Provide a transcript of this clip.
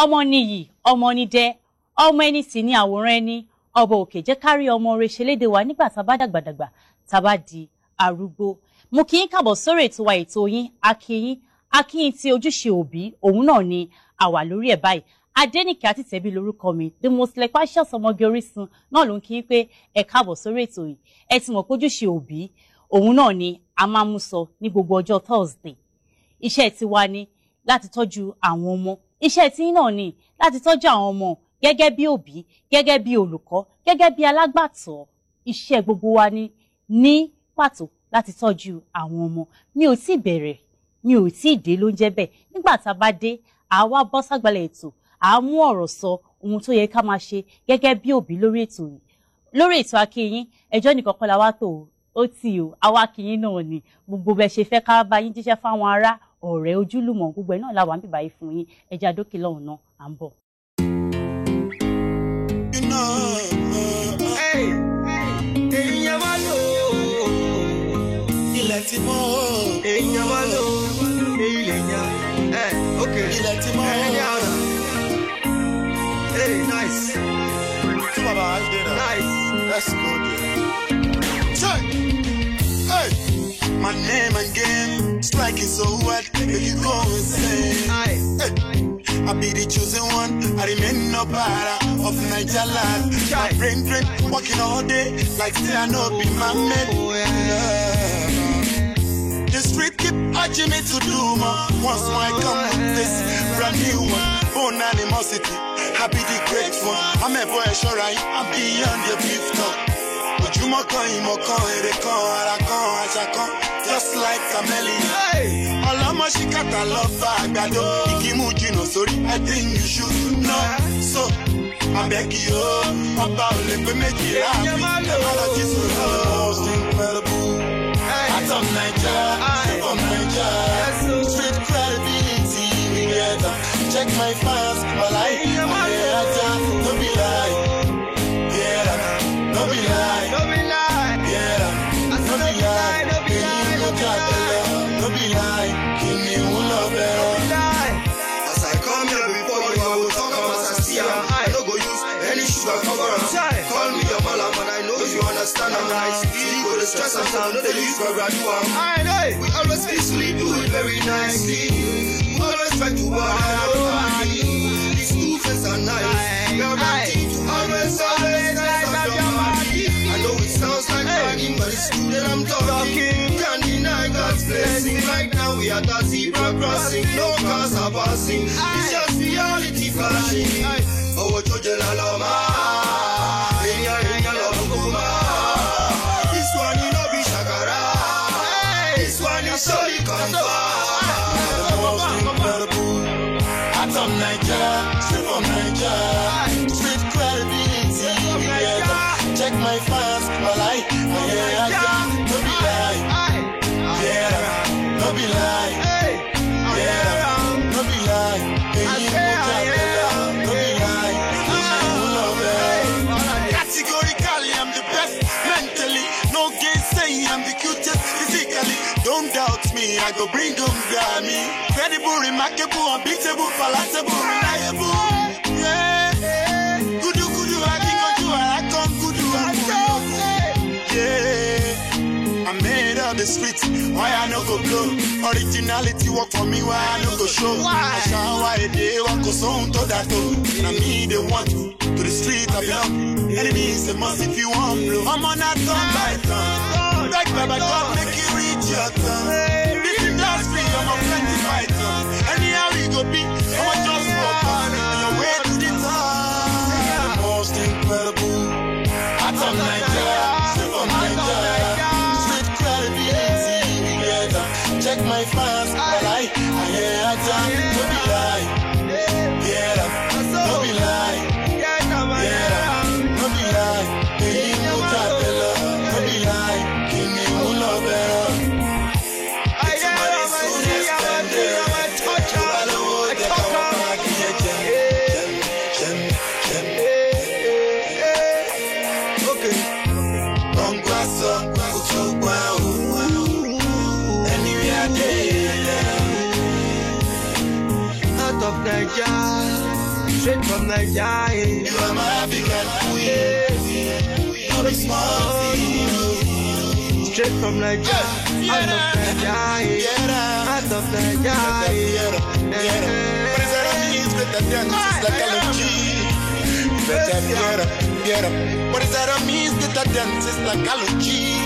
ọmọ nìyí ọmọ nídẹ ọmọ ẹni sì ní àwòrán ẹni ọba òkè jẹ́ kárí ọmọ rẹ̀ ṣelédè wa nígbà tá bá dàgbàdàgbà tá bá di arúgbó. Mo kí yín káàbọ̀ sórí ètò wa ètò yín Akiyin tí ojúṣe òbí òun náà ni àwa lórí ẹ̀ báyìí. Adénìkẹ́ Àtìtẹ́bí lórúkọ mi, the most loquacious ọmọge Orísun náà ló ń kí yín pé ẹ káàbọ̀ sórí ètò yìí. Ẹ ti mọ̀ pé ojúṣe òbí òun náà ni a máa mú sọ ní gbogbo ọjọ́ Thursday. Iṣẹ́ tiwa ni láti tọ́jú àwọn ọmọ. Iṣẹ́ tí náà ni láti tọ́jú àwọn ọmọ gẹ́gẹ́ bí òbí, gẹ́gẹ́ bí olùkọ́, gẹ́gẹ́ bí alágbàtọ́. Iṣẹ́ gbogbo wa ni ní pàtó láti tọ́jú àwọn ọmọ. Mi ò tí bẹ̀rẹ̀, mi ò tí dé ló ń jẹ́ bẹ́ẹ̀. Nígbà tá bá dé, àwa bọ́ ságbálẹ̀ ètò, à mú ọ̀rọ̀ sọ ohun tó yẹ ká máa ṣe gẹ́gẹ́ bí òbí lórí ètò yìí. Lórí ètò Akiyin, ẹjọ́ nìkan kọ́ la wá tò ó tì o, àwa Akiyin náà ni. Gbogbo bẹ́ẹ̀ ṣe fẹ́ ká bá yín jíṣẹ́ fáwọn ará, ọ̀rẹ́, ojúlùmọ̀, gbogbo ẹ̀ náà la wà ń bíbá yìí fún yín. Ẹja dókè lọ́hùn náà, à ń bọ̀. Èèyàn wá lò ilẹ̀ tí mọ́ èèyàn wá lò ilẹ̀ yẹn ok ilẹ̀ tí mọ́ ẹni àrà nice tí bàbá wa dé náà nice let's go there. Hey, my name and game striking so hard make you go insane. Hey, I be the chosen one, I remain no para of Niger land. My brain drain, working all day, like say I know be my mate. The street keep urging me to do more. Once more I come with this brand new one, bone animosity, I be the great one. I'm a boy sure I'm beyond the beef talk. But you more con, ere con, ara con, aja con, just like chameleon. All of my shikata love agbado, ikimu jino sorry, I think you should know. So I beg you, Papa ole pe meji rabi, apology so most incredible. Atom Niger, street credibility, we get up. Check my fans, my life, no be lie, no be lie, no be lie, no be lie, no be lie, no be lie, give me one love, as I come here before you, I will talk about as I see I no go use any sugar cover am. Call me your malam and I know you understand am. Nice, you go the stress and sound, no dey use for graduate. I know, we always peacefully do it very nicely. We always try to work hard. These two friends are nice. We are ready to always nice of your body. I know it sounds like bragging, but it's true that I'm talking. Can't deny God's blessing. Right now we are at zebra crossing. No cars are passing. It's just reality flashing. Oh, what you tell Aloma? This one you know be shakara. This one is solid confirm. Atom Niger, straight from Niger, street credibility. Check my fans, my life, no be lie, no be lie, no be lie, no be lie. Categorically, I'm the best mentally. No gainsaying, I'm the cutest physically. Don't doubt me, I go bring them Grammy. Credible, remarkable, unbeatable, palatable, reliable. Yeah, kudu, I think I do, I come kudu, yeah. I'm made of the streets, why I no go blow? Originality work for me, why I no go show? I shine why they walk go sound to that door. Now me they want to the street I belong. Enemies a must if you want blow. I'm on that turn by turn. Like Baba God make you reach your turn. This industry I'm a plenty fighter. Anyhow we go be, I'm a just walk on your way to the top. The most incredible. Atom Niger, straight from Niger. Street credibility, we get up. Check my fans, my life, no be lie, no be lie, no be lie, baby, no capella, no be lie, give me one love better. It's my soon extended, I Straight from Nigeria. You are my African queen. All the small things. Straight from Nigeria. Out of Nigeria. Out of Nigeria. What is that I mean? It's better than this is like allergy. Better get up. What is that I mean? It's better than this is like allergy.